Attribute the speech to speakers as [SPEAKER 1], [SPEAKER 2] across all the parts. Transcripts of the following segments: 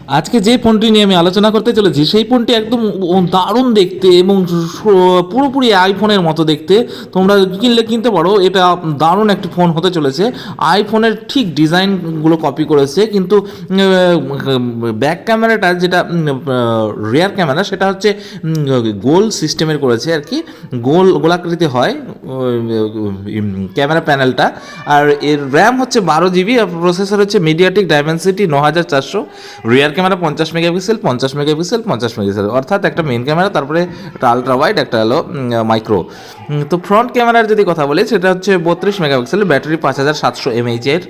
[SPEAKER 1] আজকে যে ফোনটি নিয়ে আমি আলোচনা করতে চলেছি সেই ফোনটি একদম দারুণ দেখতে এবং পুরোপুরি আইফোনের মতো দেখতে। তোমরা কিনলে কিনতে পারো, এটা দারুণ একটি ফোন হতে চলেছে। আইফোনের ঠিক ডিজাইনগুলো কপি করেছে, কিন্তু ব্যাক ক্যামেরাটা যেটা রিয়ার ক্যামেরা সেটা হচ্ছে গোল সিস্টেমের করেছে আর কি, গোলাকৃতি হয় ক্যামেরা প্যানেলটা। আর এর র্যাম হচ্ছে 12 GB, আর প্রসেসর হচ্ছে MediaTek Dimensity 9400। Rear camera 50 megapixel, 50 megapixel, 50 megapixel, অর্থাৎ একটা মেইন ক্যামেরা, তারপরে একটা আলট্রা ওয়াইড, একটা হলো মাইক্রো। তো ফ্রন্ট ক্যামেরার যদি কথা বলি সেটা হচ্ছে 32 মেগাপিক্সেল, ব্যাটারি 5700 mAh এর,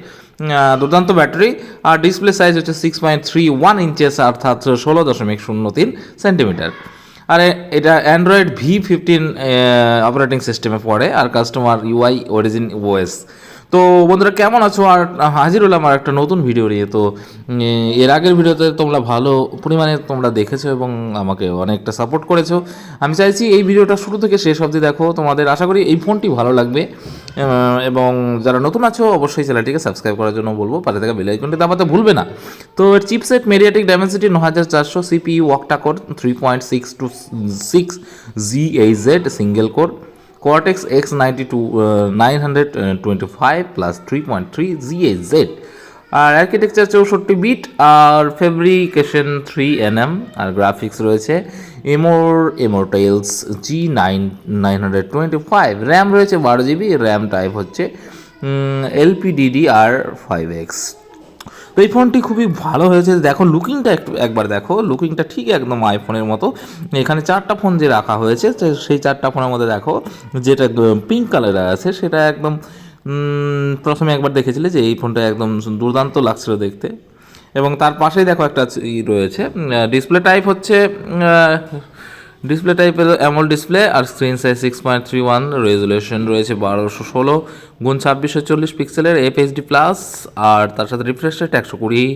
[SPEAKER 1] দুর্দান্ত ব্যাটারি। আর ডিসপ্লে সাইজ হচ্ছে 6.31 ইঞ্চেস, অর্থাৎ 16.03 সেন্টিমিটার। আর এটা অ্যান্ড্রয়েড V15 অপারেটিং সিস্টেমে পড়ে, আর কাস্টমার UI অরিজিন OS। তো বন্ধুরা কেমন আছো? আর হাজির হলাম আর একটা নতুন ভিডিও নিয়ে। তো এর আগের ভিডিওতে তোমরা ভালো পরিমাণে তোমরা দেখেছো এবং আমাকে অনেকটা সাপোর্ট করেছো। আমি চাইছি এই ভিডিওটা শুরু থেকে শেষ অবধি দেখো, তোমাদের আশা করি এই ফোনটি ভালো লাগবে। এবং যারা নতুন আছো অবশ্যই চ্যানেলটিকে সাবস্ক্রাইব করার জন্য বলবো, পাশে থাকা বেল আইকনটি দাবাতে ভুলবে না। তো এর chipset MediaTek Dimensity 9400, CPU octa-core 3.626 GHz single core, Cortex X92 925 plus 3.3 GHz। আর আর্কিটেকচার 64 বিট, আর ফেব্রিকেশন 3nm, আর গ্রাফিক্স রয়েছে Immortals G9 925। র্যাম রয়েছে 12 GB, র্যাম টাইপ হচ্ছে LPDDR5X। তো এই ফোনটি খুবই ভালো হয়েছে। দেখো লুকিংটা একবার দেখো, লুকিংটা ঠিক একদম আইফোনের মতো। এখানে 4টা ফোন যে রাখা হয়েছে সেই 4টা ফোনের মধ্যে দেখো যেটা পিঙ্ক কালারের আছে সেটা একদম প্রথমে একবার দেখেছিলে যে এই ফোনটা একদম দুর্দান্ত লাগছিল দেখতে। এবং তার পাশেই দেখো একটা রয়েছে ডিসপ্লে টাইপ হচ্ছে ডিসপ্লে টাইপের অ্যামোলেড ডিসপ্লে, আর স্ক্রিন সাইজ 6.31, রেজুলেশন রয়েছে 1216x2640 পিক্সেলের FHD প্লাস, আর তার সাথে রিফ্রেশ রেট 120,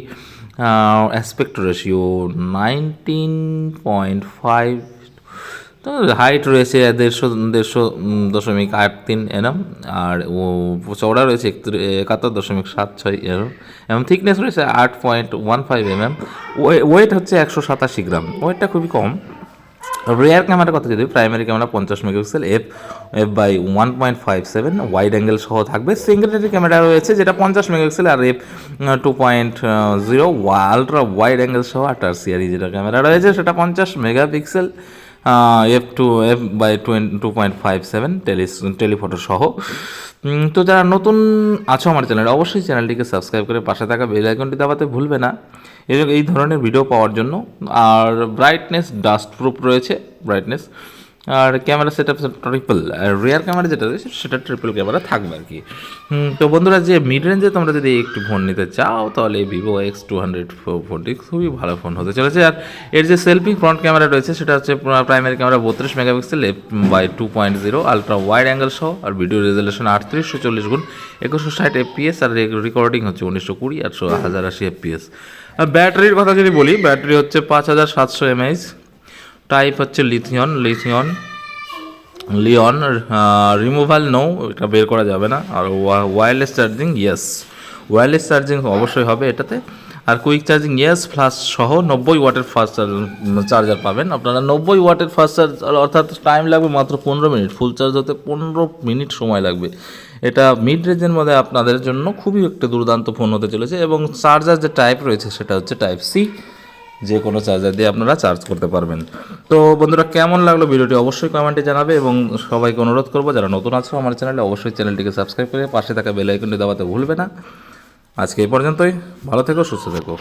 [SPEAKER 1] অ্যাসপেক্ট রেশিও 19.5, তো হাইট রয়েছে 150.83 mm, আর চওড়া রয়েছে 71.76 mm, এবং থিকনেস রয়েছে 8.15 mm। ওয়েট হচ্ছে 187 গ্রাম, ওয়েটটা খুবই কম। রিয়ার ক্যামেরার কথা যদি, primary camera 50 megapixel, f/1.57 wide angle সহ থাকবে। সেকেন্ডারি ক্যামেরা রয়েছে যেটা 50 মেগাপিক্সেল আর f2.0 আলট্রা ওয়াইড অ্যাঙ্গেল সহ। আর টারসিয়ারি যেটা ক্যামেরা রয়েছে সেটা 50 মেগাপিক্সেল, f2.57 টেলিফটো সহ। তো যারা নতুন আছো আমার চ্যানেলে অবশ্যই চ্যানেলটিকে সাবস্ক্রাইব করে পাশে থাকা বেল আইকনটি দাবাতে ভুলবে না এই ধরনের ভিডিও পাওয়ার জন্য। আর ব্রাইটনেস ডাস্ট প্রুফ রয়েছে ব্রাইটনেস। আর ক্যামেরা সেট আপ ট্রিপল, আর রিয়ার ক্যামেরা যেটা রয়েছে সেটা ট্রিপল ক্যামেরা থাকবে আর কি। তো বন্ধুরা যে মিড রেঞ্জে তোমরা যদি একটু ফোন নিতে চাও তাহলে ভিভো X200 ফোনটি খুবই ভালো ফোন হতে চলেছে। আর এর যে সেলফি ফ্রন্ট ক্যামেরা রয়েছে সেটা হচ্ছে primary camera 32 megapixel, f/2.0 ultra wide angle সহ, আর ভিডিও রেজুলেশন 3840 x 2160 fps, আর রেকর্ডিং হচ্ছে 1920 আর 1080 fps। আর ব্যাটারির কথা যদি বলি, ব্যাটারি হচ্ছে 5700 mAh, টাইপ হচ্ছে লিওন, রিমুভাল নো, এটা বের করা যাবে না। আর wireless charging yes, wireless charging অবশ্যই হবে এটাতে। আর কুইক চার্জিং ইয়েস প্লাস সহ 90 ওয়াটের ফাস্ট চার্জার পাবেন আপনারা। 90 ওয়াটের ফাস্ট চার্জার, অর্থাৎ টাইম লাগবে মাত্র 15 মিনিট, ফুল চার্জ হতে 15 মিনিট সময় লাগবে। এটা মিড রেঞ্জের মধ্যে আপনাদের জন্য খুবই একটা দুর্দান্ত ফোন হতে চলেছে। এবং চার্জার যে টাইপ রয়েছে সেটা হচ্ছে টাইপ সি, যে কোনো চার্জার দিয়ে আপনারা চার্জ করতে পারবেন। তো বন্ধুরা কেমন লাগলো ভিডিওটি অবশ্যই কমেন্টে জানাবে, এবং সবাইকে অনুরোধ করবো যারা নতুন আছো আমার চ্যানেলে অবশ্যই চ্যানেলটিকে সাবস্ক্রাইব করে পাশে থাকা বেল আইকনটি দাবাতে ভুলবে না। আজকে এই পর্যন্তই, ভালো থেকো, সুস্থ থেকো।